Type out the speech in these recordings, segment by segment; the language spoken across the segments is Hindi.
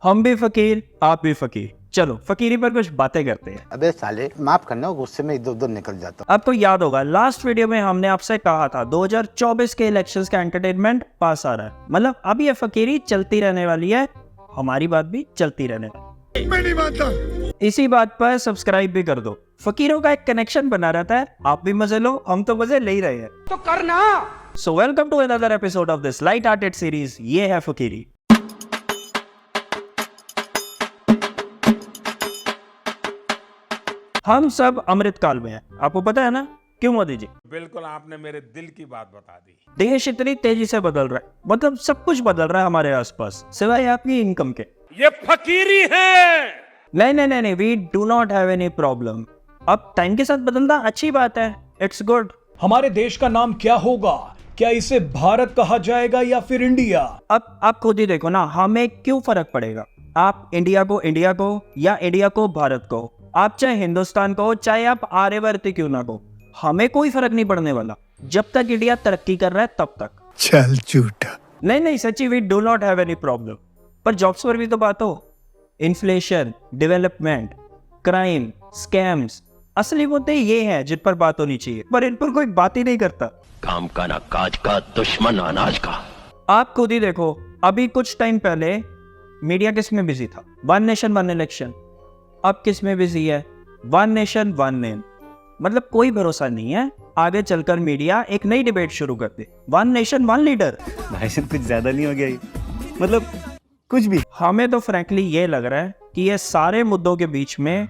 हम भी फकीर आप भी फकीर, चलो फकीरी पर कुछ बातें करते हैं। अबे साले माफ करना, गुस्से में इधर उधर निकल जाता हूँ। आपको याद होगा लास्ट वीडियो में हमने आपसे कहा था 2024 के इलेक्शंस का एंटरटेनमेंट पास आ रहा है, मतलब अब ये फकीरी चलती रहने वाली है, हमारी बात भी चलती रहने वाली है। मैं नहीं मानता। इसी बात पर सब्सक्राइब भी कर दो, फकीरों का एक कनेक्शन बना रहता है, आप भी मजे लो, हम तो मजे ले ही रहे हैं, तो करना। So welcome to another episode of this light hearted series, ये है फकीरी। हम सब अमृत काल में हैं, आपको पता है ना क्यों मोदी जी? बिल्कुल, आपने मेरे दिल की बात बता दी। देश इतनी तेजी से बदल रहा है, मतलब सब कुछ बदल रहा है हमारे आसपास सिवाय आपकी इनकम के। ये फकीरी है। नहीं, we do not have any problem. अब टाइम के साथ बदलना अच्छी बात है, इट्स गुड। हमारे देश का नाम क्या होगा? क्या इसे भारत कहा जाएगा या फिर इंडिया? अब आप खुद ही देखो ना, हमें क्यों फर्क पड़ेगा? आप इंडिया को या इंडिया को भारत को, आप चाहे हिंदुस्तान को, चाहे आप आर्यवर्त क्यों ना को, हमें कोई फर्क नहीं पड़ने वाला जब तक इंडिया तरक्की कर रहा है तब तक। चल झूठा। नहीं सच्ची, we do not have any problem. पर जॉब्स पर भी तो बात हो, इन्फ्लेशन, डेवलपमेंट, क्राइम, स्कैम्स, असली मुद्दे ये हैं जिन पर बात होनी चाहिए, पर इन पर कोई बात ही नहीं करता। काम का ना काज का, दुश्मन अनाज का। आप खुद ही देखो, अभी कुछ टाइम पहले मीडिया किस में बिजी था? One nation one election. अब किस में बिजी है? One nation one name. मतलब कोई भरोसा नहीं है आगे चलकर मीडिया एक नई डिबेट शुरू कर दे, वन नेशन वन लीडर। भाई साहब कुछ ज्यादा नहीं हो गया ये? मतलब कुछ भी। हमें तो फ्रैंकली ये लग रहा है कि ये सारे मुद्दों के बीच में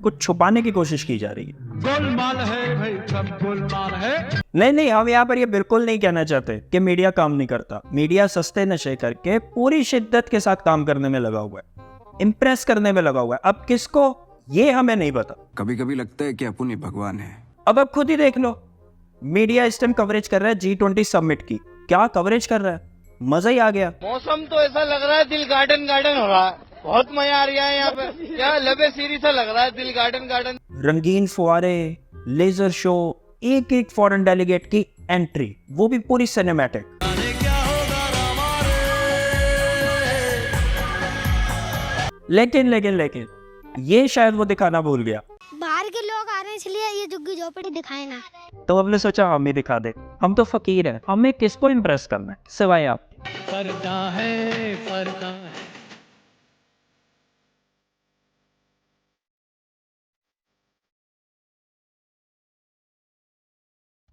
कुछ छुपाने की कोशिश की जा रही है। गोलमाल है भाई, सब गोलमाल है। नहीं, हम यहाँ पर ये बिल्कुल नहीं कहना चाहते कि मीडिया काम नहीं करता। मीडिया सस्ते नशे करके पूरी शिद्दत के साथ काम करने में लगा हुआ है, इम्प्रेस करने में लगा हुआ है। अब किसको, ये हमें नहीं पता। कभी कभी लगता है कि अपन ही भगवान है। अब आप खुद ही देख लो, मीडिया इस टाइम कवरेज कर रहा है G20 समिट की। क्या कवरेज कर रहा है, मजा ही आ गया। मौसम तो ऐसा लग रहा है दिल गार्डन गार्डन हो रहा है, बहुत मजा आ रहा है यहाँ पे। क्या लबे सीरी सा लग रहा है, दिल गार्डन गार्डन। रंगीन फुआरे, लेजर शो, एक एक फॉरेन डेलीगेट की एंट्री, वो भी पूरी सिनेमैटिक। लेकिन ये शायद वो दिखाना भूल गया। बाहर के लोग आ रहे हैं इसलिए ये झुग्गी झोपड़ी दिखाए ना। तो हमने सोचा हम ही दिखा दे, हम तो फकीर हैं, हमें किसको इम्प्रेस करना है सिवाय आप। पर्दा है, पर्दा है।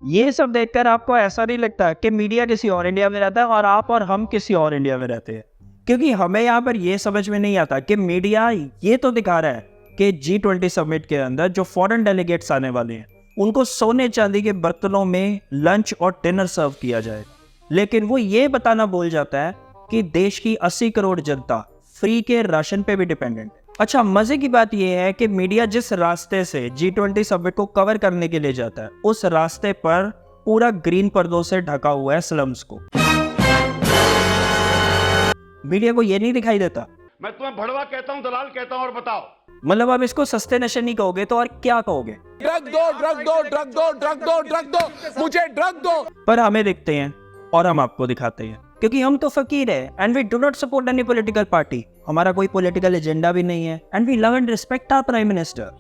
ये सब देखकर आपको ऐसा नहीं लगता कि मीडिया किसी और इंडिया में रहता है और आप और हम किसी और इंडिया में रहते हैं? क्योंकि हमें यहाँ पर ये समझ में नहीं आता कि मीडिया ये तो दिखा रहा है कि G20 समिट के अंदर जो फॉरेन डेलीगेट्स आने वाले हैं उनको सोने चांदी के बर्तनों में लंच और डिनर सर्व किया जाए, लेकिन वो ये बताना भूल जाता है कि देश की 80 करोड़ जनता फ्री के राशन पे भी डिपेंडेंट है। अच्छा, मजे की बात यह है कि मीडिया जिस रास्ते से G20 समिट को कवर करने के लिए जाता है, उस रास्ते पर पूरा ग्रीन पर्दों से ढका हुआ है स्लम्स को। मीडिया को ये नहीं दिखाई देता। मैं तुम्हें भड़वा कहता हूँ, दलाल कहता हूँ, और बताओ। मतलब अब इसको सस्ते नशे नहीं कहोगे तो और क्या कहोगे? ड्रग दो, ड्रग दो, ड्रग दो, ड्रग दो, ड्रग दो, मुझे ड्रग दो। पर हमें दिखते हैं और हम आपको दिखाते हैं, क्योंकि हम तो फकीर है and we do not support any political party. हमारा कोई पॉलिटिकल एजेंडा भी नहीं है and we love and respect our prime minister.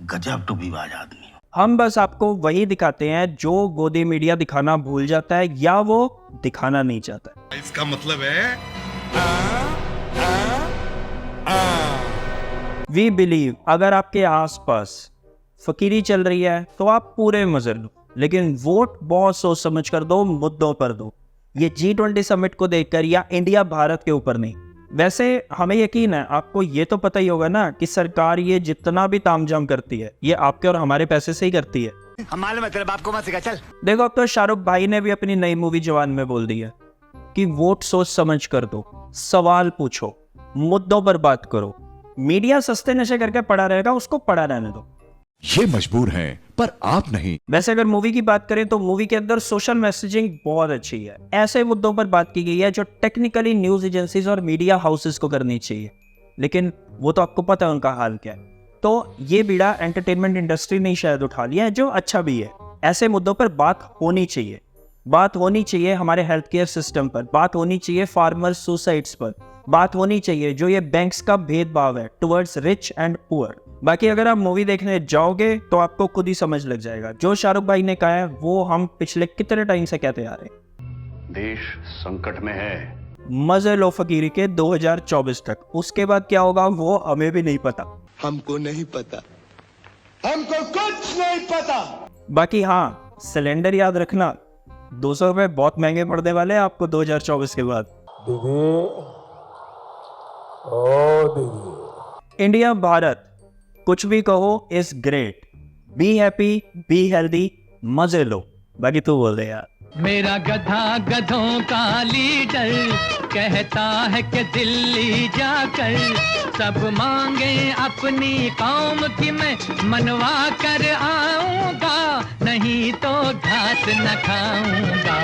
गजब टूबीबाज आदमी। हम बस आपको वही दिखाते हैं जो गोदी मीडिया दिखाना भूल जाता है या वो दिखाना नहीं चाहता। इसका मतलब है वी बिलीव अगर आपके आसपास फकीरी चल रही है तो आप पूरे मजे लो, लेकिन वोट बहुत सोच समझ कर दो, मुद्दों पर दो। ये G20 समिट को देखकर या इंडिया भारत के ऊपर नहीं। वैसे हमें यकीन है आपको ये तो पता ही होगा ना कि सरकार ये जितना भी तामझाम करती है ये आपके और हमारे पैसे से ही करती है। हमारे मतलब आपको मत सिखा, चल। देखो, अब तो शाहरुख भाई ने भी अपनी नई मूवी जवान में बोल दिया कि वोट सोच समझ कर दो, सवाल पूछो, मुद्दों पर बात करो। मीडिया सस्ते नशे करके पड़ा रहेगा, उसको पड़ा रहने दो। ये मजबूर हैं पर आप नहीं। वैसे अगर मूवी की बात करें तो मूवी के अंदर सोशल मैसेजिंग बहुत अच्छी है। ऐसे मुद्दों पर बात की गई है जो टेक्निकली न्यूज एजेंसीज और मीडिया हाउसेस को करनी चाहिए, लेकिन वो तो आपको पता है उनका हाल क्या है। तो ये बीड़ा एंटरटेनमेंट इंडस्ट्री ने शायद उठा लिया है, जो अच्छा भी है। ऐसे मुद्दों पर बात होनी चाहिए, बात होनी चाहिए हमारे हेल्थ केयर सिस्टम पर, बात होनी चाहिए फार्मर सुसाइड्स पर, बात होनी चाहिए, जो ये बैंक्स का भेदभाव है टुवर्ड्स रिच एंड पुअर। बाकी अगर आप मूवी देखने जाओगे तो आपको खुद ही समझ लग जाएगा। जो शाहरुख भाई ने कहा है वो हम पिछले कितने टाइम से कहते आ रहे हैं। देश संकट में है, मजे लो फकीरी के 2024 तक। उसके बाद क्या होगा वो हमें भी नहीं पता। हमको नहीं पता। बाकी हाँ, सिलेंडर याद रखना, 200 रुपए बहुत महंगे पड़ने वाले हैं आपको 2024 के बाद। इंडिया भारत कुछ भी कहो is great. Be happy, be healthy, मजे लो। बाकी तू बोल दे यार। मेरा गधा गधों का लीडर कहता है कि दिल्ली जाकर सब मांगे अपनी कौम की मैं मनवा कर आऊंगा, नहीं तो घास न खाऊंगा।